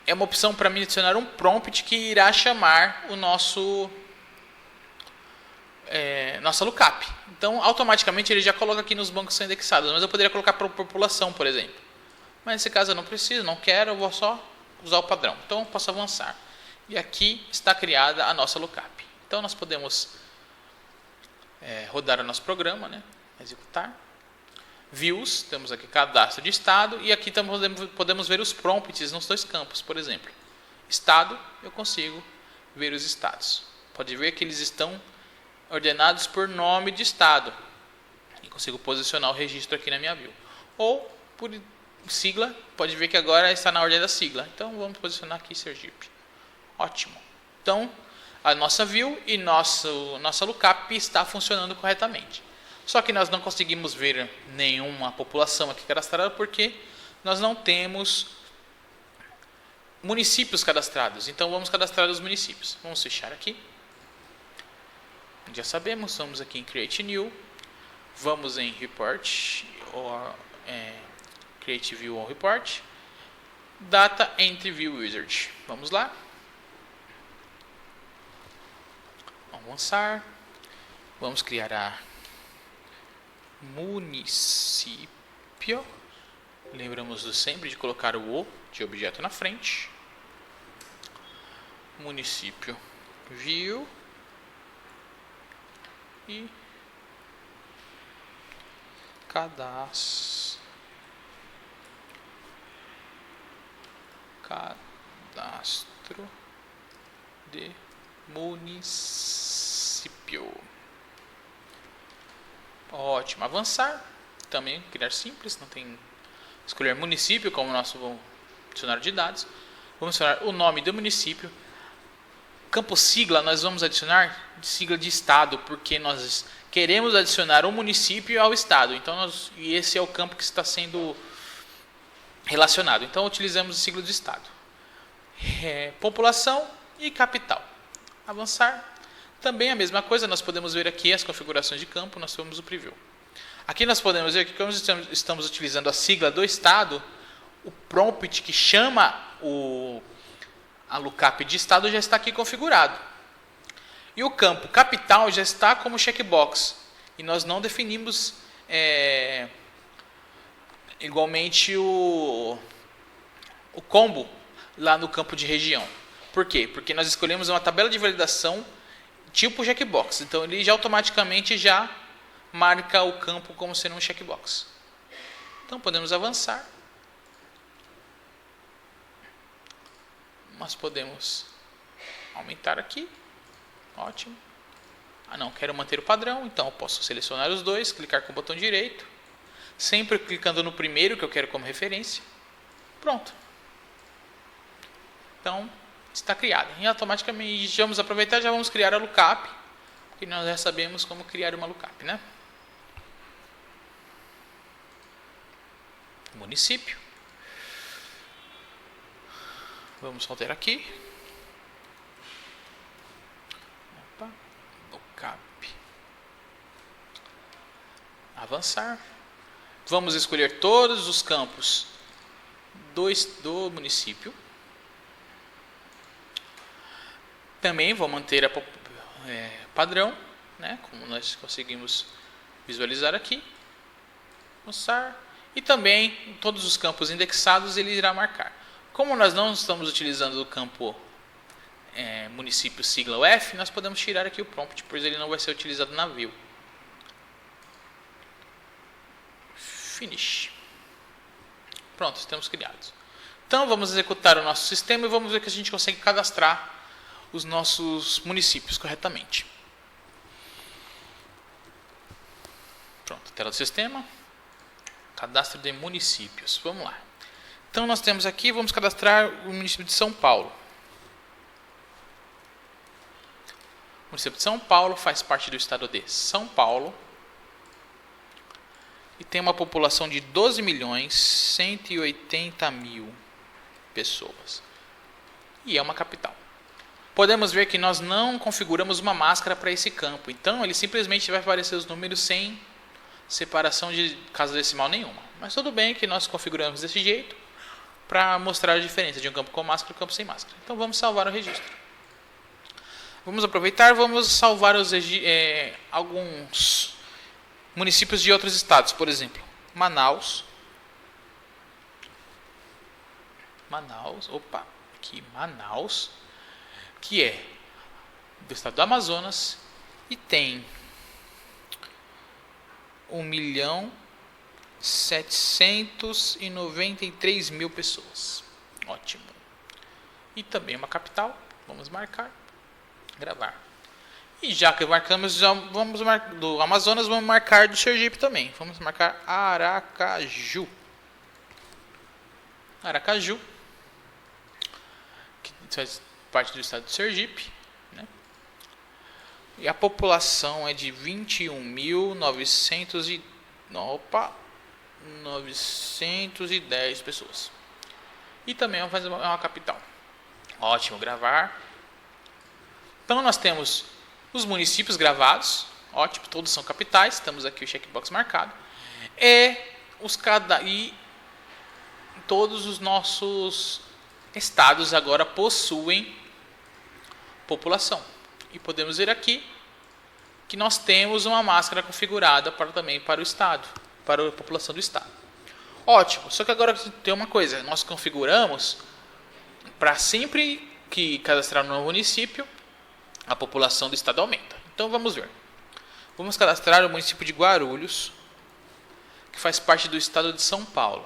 é uma opção para mim adicionar um prompt que irá chamar o nossa lookup. Então, automaticamente ele já coloca aqui nos bancos que são indexados. Mas eu poderia colocar para população, por exemplo. Mas nesse caso eu não preciso, não quero, eu vou só usar o padrão. Então, eu posso avançar. E aqui está criada a nossa lookup. Então, nós podemos rodar o nosso programa, né? Executar. Views, temos aqui cadastro de estado e aqui podemos ver os prompts nos dois campos, por exemplo. Estado, eu consigo ver os estados. Pode ver que eles estão ordenados por nome de estado. E consigo posicionar o registro aqui na minha view. Ou por sigla, pode ver que agora está na ordem da sigla. Então vamos posicionar aqui Sergipe. Ótimo. Então a nossa view e nossa lookup está funcionando corretamente. Só que nós não conseguimos ver nenhuma população aqui cadastrada porque nós não temos municípios cadastrados. Então vamos cadastrar os municípios. Vamos fechar aqui. Já sabemos, vamos aqui em Create New. Vamos em Report, ou Create View ou Report. Data Entry View Wizard. Vamos lá. Vamos avançar. Vamos criar a município. Lembramos sempre de colocar o O de objeto na frente. Município view e cadastro de município. Ótimo, avançar. Também criar simples, não tem escolher município como nosso dicionário de dados. Vamos adicionar o nome do município. Campo sigla, nós vamos adicionar sigla de estado, porque nós queremos adicionar o município ao estado. Então e esse é o campo que está sendo relacionado. Então utilizamos a sigla de estado. População e capital. Avançar. Também a mesma coisa, nós podemos ver aqui as configurações de campo, nós temos o preview. Aqui nós podemos ver que como estamos utilizando a sigla do estado, o prompt que chama a lookup de estado já está aqui configurado. E o campo capital já está como checkbox. E nós não definimos igualmente o combo lá no campo de região. Por quê? Porque nós escolhemos uma tabela de validação tipo checkbox. Então ele já automaticamente já marca o campo como sendo um checkbox. Então podemos avançar. Nós podemos aumentar aqui. Ótimo. Não, quero manter o padrão, então eu posso selecionar os dois, clicar com o botão direito, sempre clicando no primeiro que eu quero como referência. Pronto. Então está criada. E automaticamente vamos aproveitar e já vamos criar a lookup, porque nós já sabemos como criar uma lookup, né? Município. Vamos alterar aqui. Opa. Lookup. Avançar. Vamos escolher todos os campos do município. Também vou manter a padrão, né, como nós conseguimos visualizar aqui. Avançar. E também todos os campos indexados ele irá marcar. Como nós não estamos utilizando o campo município sigla UF, nós podemos tirar aqui o prompt, pois ele não vai ser utilizado na view. Finish. Pronto, estamos criados. Então vamos executar o nosso sistema e vamos ver que a gente consegue cadastrar os nossos municípios corretamente. Pronto, tela do sistema. Cadastro de municípios. Vamos lá. Então nós temos aqui, vamos cadastrar o município de São Paulo. O município de São Paulo faz parte do estado de São Paulo e tem uma população de 12.180.000 pessoas. E é uma capital. Podemos ver que nós não configuramos uma máscara para esse campo. Então ele simplesmente vai aparecer os números sem separação de casa decimal nenhuma. Mas tudo bem que nós configuramos desse jeito para mostrar a diferença de um campo com máscara e um campo sem máscara. Então vamos salvar o registro. Vamos aproveitar, vamos salvar alguns municípios de outros estados. Por exemplo, Manaus, que é do estado do Amazonas e tem 1.793.000 pessoas. Ótimo. E também uma capital. Vamos marcar. Gravar. E já que marcamos, já vamos do Amazonas, vamos marcar do Sergipe também. Vamos marcar Aracaju. Aracaju, que faz parte do estado do Sergipe, né? E a população é de 21.910 pessoas. E também é uma capital. Ótimo, gravar. Então nós temos os municípios gravados. Ótimo, todos são capitais. Temos aqui o checkbox marcado. E todos os nossos estados agora possuem população. E podemos ver aqui que nós temos uma máscara configurada também para o estado, para a população do estado. Ótimo, só que agora tem uma coisa, nós configuramos para sempre que cadastrar no município, a população do estado aumenta. Então vamos ver. Vamos cadastrar o município de Guarulhos, que faz parte do estado de São Paulo.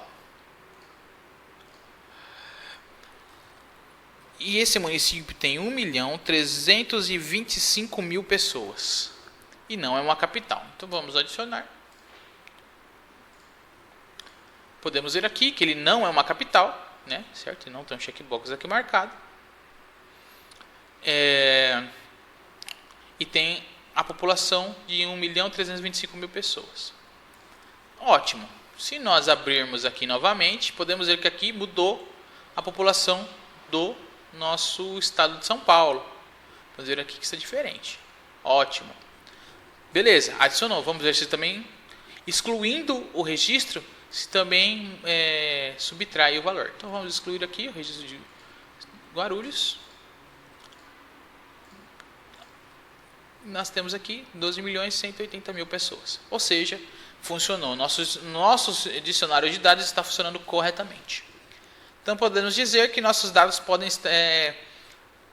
E esse município tem 1.325.000 pessoas. E não é uma capital. Então vamos adicionar. Podemos ver aqui que ele não é uma capital, né? Certo? E não tem um checkbox aqui marcado. E tem a população de 1.325.000 pessoas. Ótimo. Se nós abrirmos aqui novamente, podemos ver que aqui mudou a população do nosso estado de São Paulo. Vamos ver aqui que isso é diferente. Ótimo. Beleza, adicionou. Vamos ver se também, excluindo o registro, se também subtrai o valor. Então vamos excluir aqui o registro de Guarulhos. Nós temos aqui 12.180.000 pessoas. Ou seja, funcionou. Nosso dicionário de dados está funcionando corretamente. Então podemos dizer que nossos dados podem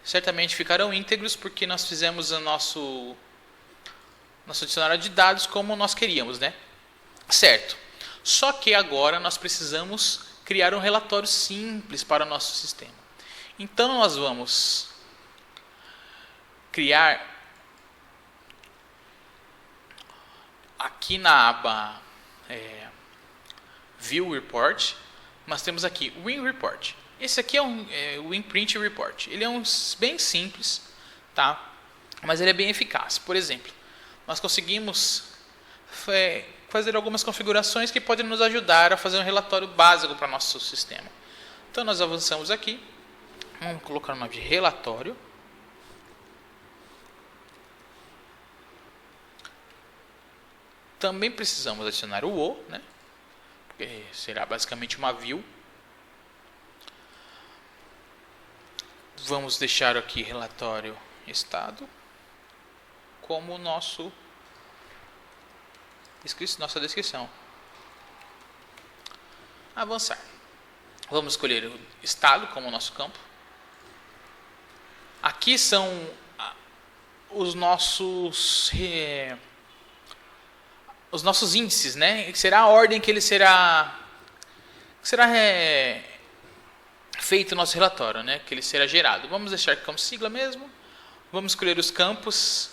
certamente ficarão íntegros porque nós fizemos o nosso dicionário de dados como nós queríamos, né? Certo. Só que agora nós precisamos criar um relatório simples para o nosso sistema. Então nós vamos criar aqui na aba View Report, nós temos aqui o Win Report. Esse aqui é o Imprint Report. Ele é bem simples, tá? Mas ele é bem eficaz. Por exemplo, nós conseguimos fazer algumas configurações que podem nos ajudar a fazer um relatório básico para o nosso sistema. Então nós avançamos aqui. Vamos colocar o nome de relatório. Também precisamos adicionar o né? Porque será basicamente uma view. Vamos deixar aqui relatório estado como nossa descrição. Avançar. Vamos escolher o estado como nosso campo. Aqui são os nossos índices, né? Que será a ordem que ele será feito o nosso relatório, né? Que ele será gerado. Vamos deixar aqui como sigla mesmo. Vamos escolher os campos.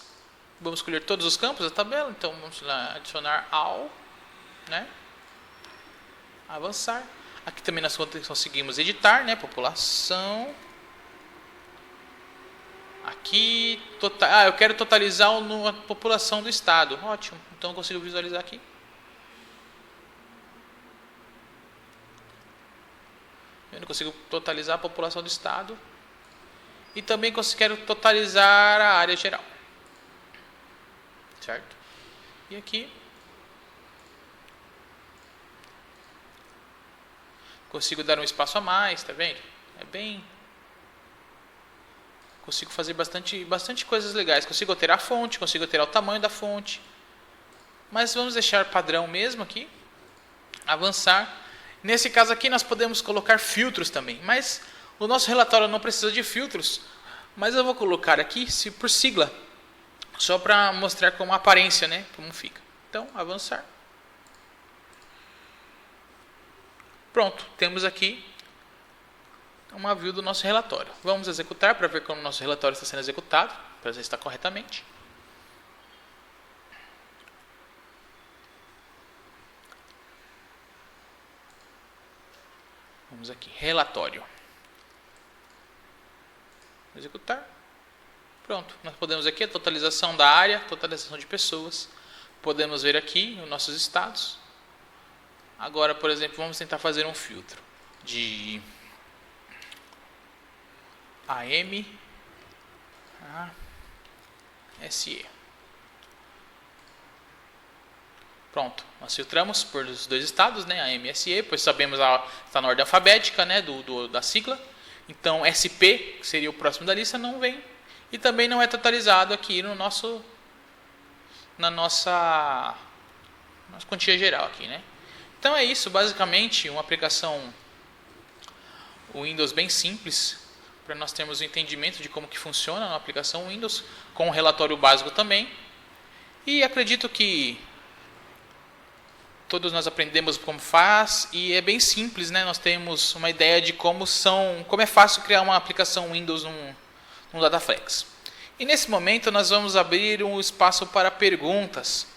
Vamos escolher todos os campos da tabela. Então vamos lá adicionar all, né? Avançar. Aqui também nós conseguimos editar, né? População. Aqui, eu quero totalizar a população do estado. Ótimo. Então eu consigo visualizar aqui. Eu consigo totalizar a população do estado. E também quero totalizar a área geral. Certo? E aqui consigo dar um espaço a mais, tá vendo? Consigo fazer bastante coisas legais. Consigo alterar a fonte, consigo alterar o tamanho da fonte. Mas vamos deixar padrão mesmo aqui. Avançar. Nesse caso aqui nós podemos colocar filtros também. Mas o nosso relatório não precisa de filtros. Mas eu vou colocar aqui por sigla. Só para mostrar como a aparência, né? Como fica. Então, avançar. Pronto, temos aqui uma view do nosso relatório. Vamos executar para ver como o nosso relatório está sendo executado, para ver se está corretamente. Vamos aqui, relatório. Executar. Pronto, nós podemos aqui a totalização da área, totalização de pessoas. Podemos ver aqui os nossos estados. Agora, por exemplo, vamos tentar fazer um filtro de AM a SE. Pronto, nós filtramos por os dois estados, né, AM e SE, pois sabemos está na ordem alfabética, né, da sigla. Então, SP, que seria o próximo da lista, não vem. E também não é totalizado aqui na nossa quantia geral aqui, né? Então é isso, basicamente, uma aplicação Windows bem simples, para nós termos o entendimento de como que funciona a aplicação Windows, com um relatório básico também. E acredito que todos nós aprendemos como faz, e é bem simples, né? Nós temos uma ideia de como é fácil criar uma aplicação Windows no Dataflex. E nesse momento nós vamos abrir um espaço para perguntas.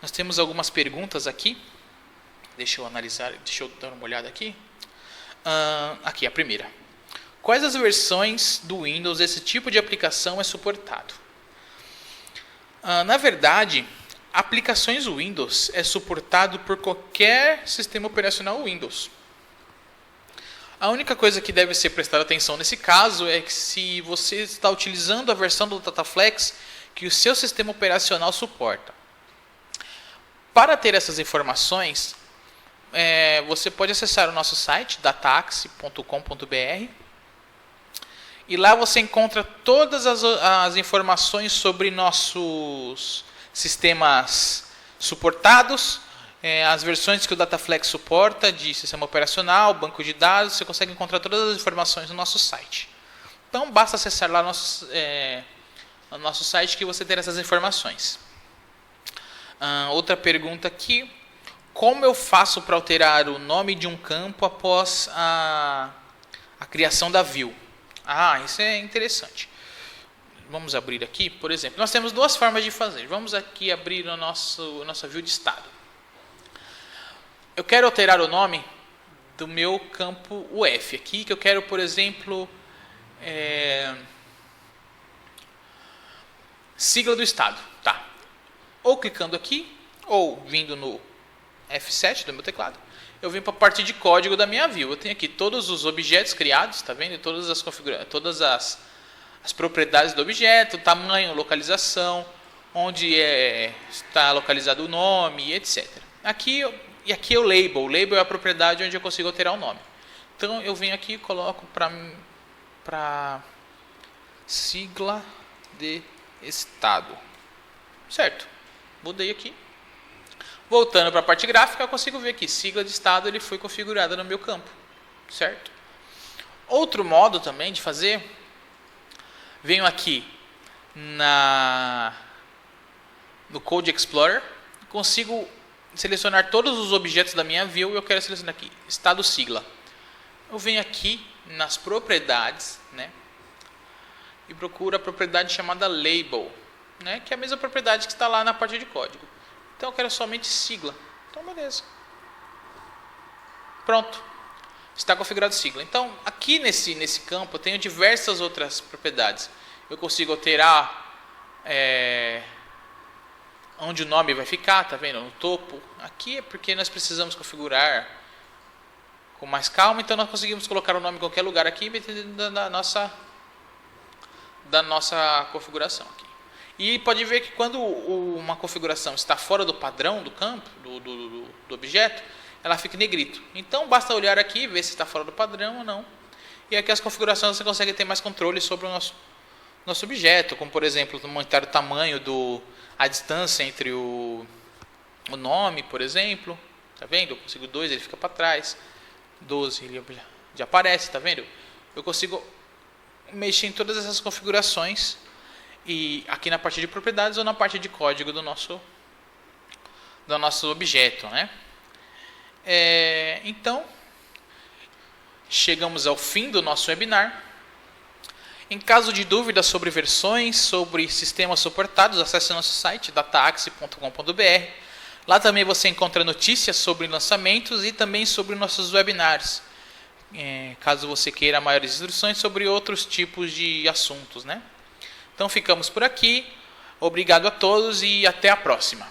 Nós temos algumas perguntas aqui. Deixa eu dar uma olhada aqui. Aqui, a primeira. Quais as versões do Windows esse tipo de aplicação é suportado? Na verdade, aplicações Windows é suportado por qualquer sistema operacional Windows. A única coisa que deve ser prestada atenção nesse caso é que se você está utilizando a versão do Dataflex que o seu sistema operacional suporta. Para ter essas informações, você pode acessar o nosso site, dataxi.com.br, e lá você encontra todas as informações sobre nossos sistemas suportados, as versões que o Dataflex suporta de sistema operacional, banco de dados. Você consegue encontrar todas as informações no nosso site. Então basta acessar lá no nosso site que você terá essas informações. Outra pergunta aqui: como eu faço para alterar o nome de um campo após a criação da view? Isso é interessante. Vamos abrir aqui, por exemplo. Nós temos duas formas de fazer. Vamos aqui abrir a nossa view de estado. Eu quero alterar o nome do meu campo UF aqui, que eu quero, por exemplo, sigla do estado. Tá. Ou clicando aqui, ou vindo no F7 do meu teclado, eu venho para a parte de código da minha view. Eu tenho aqui todos os objetos criados, tá vendo? Todas as propriedades do objeto, tamanho, localização, onde está localizado o nome, etc. Aqui é o label. O label é a propriedade onde eu consigo alterar o nome. Então eu venho aqui e coloco para sigla de estado. Certo. Mudei aqui. Voltando para a parte gráfica, eu consigo ver que sigla de estado ele foi configurada no meu campo. Certo? Outro modo também de fazer venho aqui no Code Explorer, consigo selecionar todos os objetos da minha view e eu quero selecionar aqui, estado sigla. Eu venho aqui nas propriedades, né, e procuro a propriedade chamada Label, né, que é a mesma propriedade que está lá na parte de código. Então eu quero somente sigla. Então beleza. Pronto. Está configurado sigla. Então aqui nesse campo eu tenho diversas outras propriedades. Eu consigo alterar onde o nome vai ficar, tá vendo? No topo. Aqui é porque nós precisamos configurar com mais calma, então nós conseguimos colocar o nome em qualquer lugar aqui, dentro da nossa configuração aqui. E pode ver que quando uma configuração está fora do padrão do campo, do objeto, ela fica em negrito. Então basta olhar aqui e ver se está fora do padrão ou não. E aqui as configurações você consegue ter mais controle sobre o nosso objeto, como por exemplo, aumentar o tamanho, a distância entre o nome, por exemplo. Tá vendo? Eu consigo 2, ele fica para trás. 12, ele já aparece, tá vendo? Eu consigo mexer em todas essas configurações e aqui na parte de propriedades ou na parte de código do nosso objeto, né? Então, chegamos ao fim do nosso webinar. Em caso de dúvidas sobre versões, sobre sistemas suportados, acesse nosso site dataaxie.com.br. Lá também você encontra notícias sobre lançamentos e também sobre nossos webinars. Caso você queira maiores instruções sobre outros tipos de assuntos, né? Então ficamos por aqui. Obrigado a todos e até a próxima.